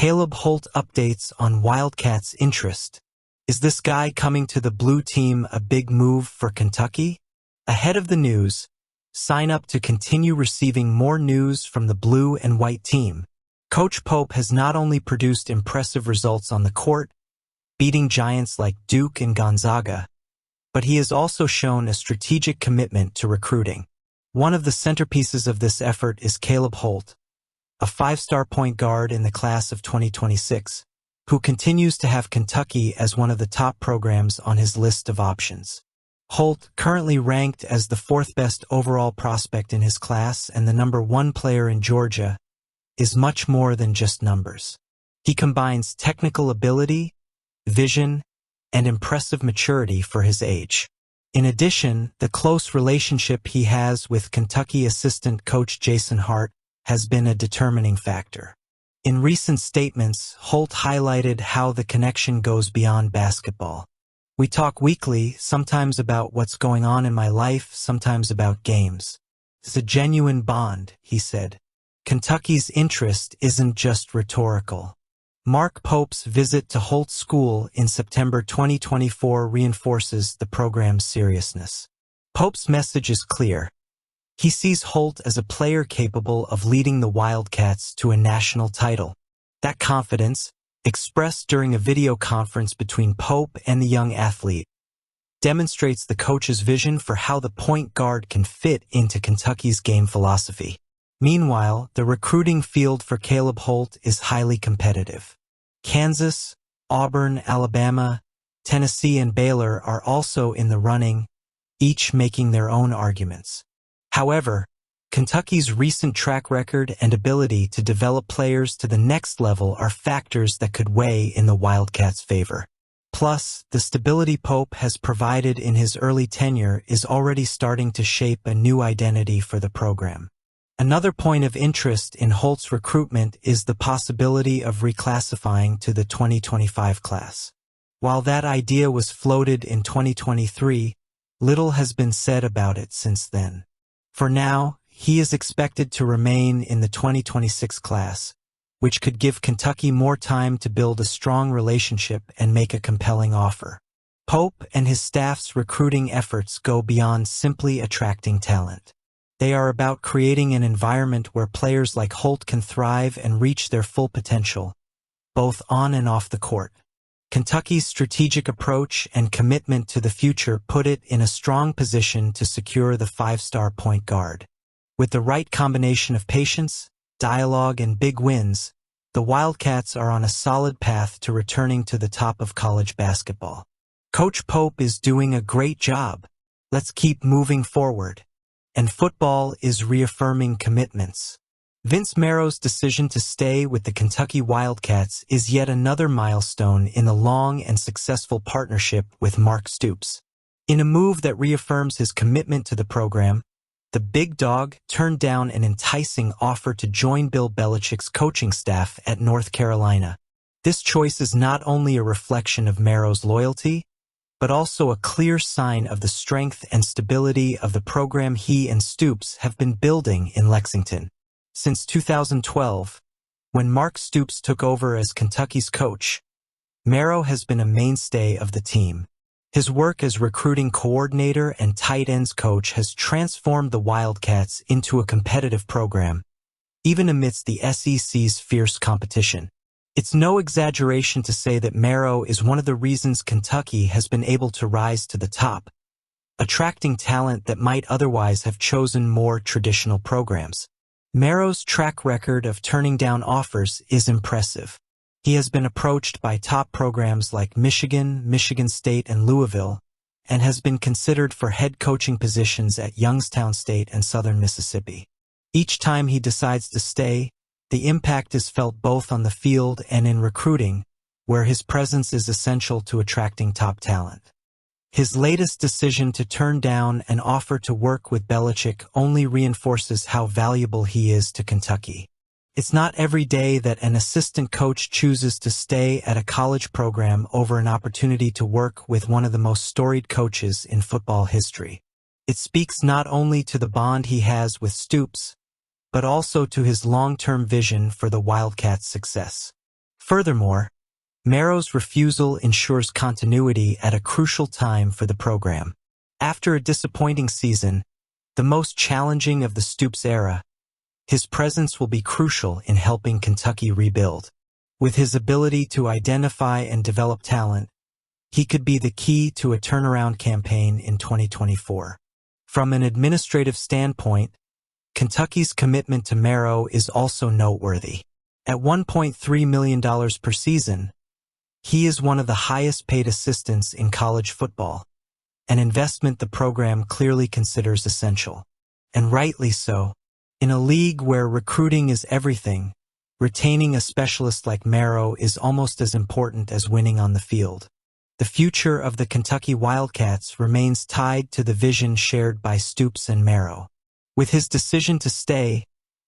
Caleb Holt updates on Wildcats' interest. Is this guy coming to the blue team a big move for Kentucky? Ahead of the news, sign up to continue receiving more news from the blue and white team. Coach Pope has not only produced impressive results on the court, beating giants like Duke and Gonzaga, but he has also shown a strategic commitment to recruiting. One of the centerpieces of this effort is Caleb Holt, a five-star point guard in the class of 2026, who continues to have Kentucky as one of the top programs on his list of options. Holt, currently ranked as the fourth best overall prospect in his class and the #1 player in Georgia, is much more than just numbers. He combines technical ability, vision, and impressive maturity for his age. In addition, the close relationship he has with Kentucky assistant coach Jason Hart has been a determining factor. In recent statements, Holt highlighted how the connection goes beyond basketball. "We talk weekly, sometimes about what's going on in my life, sometimes about games. It's a genuine bond," he said. Kentucky's interest isn't just rhetorical. Mark Pope's visit to Holt School in September 2024 reinforces the program's seriousness. Pope's message is clear. He sees Holt as a player capable of leading the Wildcats to a national title. That confidence, expressed during a video conference between Pope and the young athlete, demonstrates the coach's vision for how the point guard can fit into Kentucky's game philosophy. Meanwhile, the recruiting field for Caleb Holt is highly competitive. Kansas, Auburn, Alabama, Tennessee, and Baylor are also in the running, each making their own arguments. However, Kentucky's recent track record and ability to develop players to the next level are factors that could weigh in the Wildcats' favor. Plus, the stability Pope has provided in his early tenure is already starting to shape a new identity for the program. Another point of interest in Holt's recruitment is the possibility of reclassifying to the 2025 class. While that idea was floated in 2023, little has been said about it since then. For now, he is expected to remain in the 2026 class, which could give Kentucky more time to build a strong relationship and make a compelling offer. Pope and his staff's recruiting efforts go beyond simply attracting talent. They are about creating an environment where players like Holt can thrive and reach their full potential, both on and off the court. Kentucky's strategic approach and commitment to the future put it in a strong position to secure the five-star point guard. With the right combination of patience, dialogue, and big wins, the Wildcats are on a solid path to returning to the top of college basketball. Coach Pope is doing a great job. Let's keep moving forward. And football is reaffirming commitments. Vince Maro's decision to stay with the Kentucky Wildcats is yet another milestone in the long and successful partnership with Mark Stoops. In a move that reaffirms his commitment to the program, the big dog turned down an enticing offer to join Bill Belichick's coaching staff at North Carolina. This choice is not only a reflection of Maro's loyalty, but also a clear sign of the strength and stability of the program he and Stoops have been building in Lexington. Since 2012, when Mark Stoops took over as Kentucky's coach, Maro has been a mainstay of the team. His work as recruiting coordinator and tight ends coach has transformed the Wildcats into a competitive program, even amidst the SEC's fierce competition. It's no exaggeration to say that Maro is one of the reasons Kentucky has been able to rise to the top, attracting talent that might otherwise have chosen more traditional programs. Maro's track record of turning down offers is impressive. He has been approached by top programs like Michigan, Michigan State, and Louisville, and has been considered for head coaching positions at Youngstown State and Southern Mississippi. Each time he decides to stay, the impact is felt both on the field and in recruiting, where his presence is essential to attracting top talent. His latest decision to turn down an offer to work with Belichick only reinforces how valuable he is to Kentucky. It's not every day that an assistant coach chooses to stay at a college program over an opportunity to work with one of the most storied coaches in football history. It speaks not only to the bond he has with Stoops, but also to his long-term vision for the Wildcats' success. Furthermore, Maro's refusal ensures continuity at a crucial time for the program. After a disappointing season, the most challenging of the Stoops era, his presence will be crucial in helping Kentucky rebuild. With his ability to identify and develop talent, he could be the key to a turnaround campaign in 2024. From an administrative standpoint, Kentucky's commitment to Maro is also noteworthy. At $1.3 million per season, he is one of the highest-paid assistants in college football, an investment the program clearly considers essential. And rightly so. In a league where recruiting is everything, retaining a specialist like Maro is almost as important as winning on the field. The future of the Kentucky Wildcats remains tied to the vision shared by Stoops and Maro. With his decision to stay,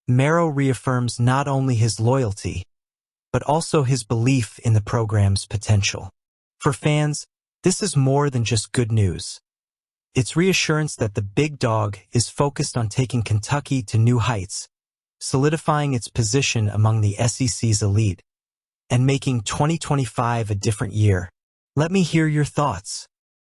Maro reaffirms not only his loyalty, but also his belief in the program's potential. For fans, this is more than just good news. It's reassurance that the big dog is focused on taking Kentucky to new heights, solidifying its position among the SEC's elite, and making 2025 a different year. Let me hear your thoughts.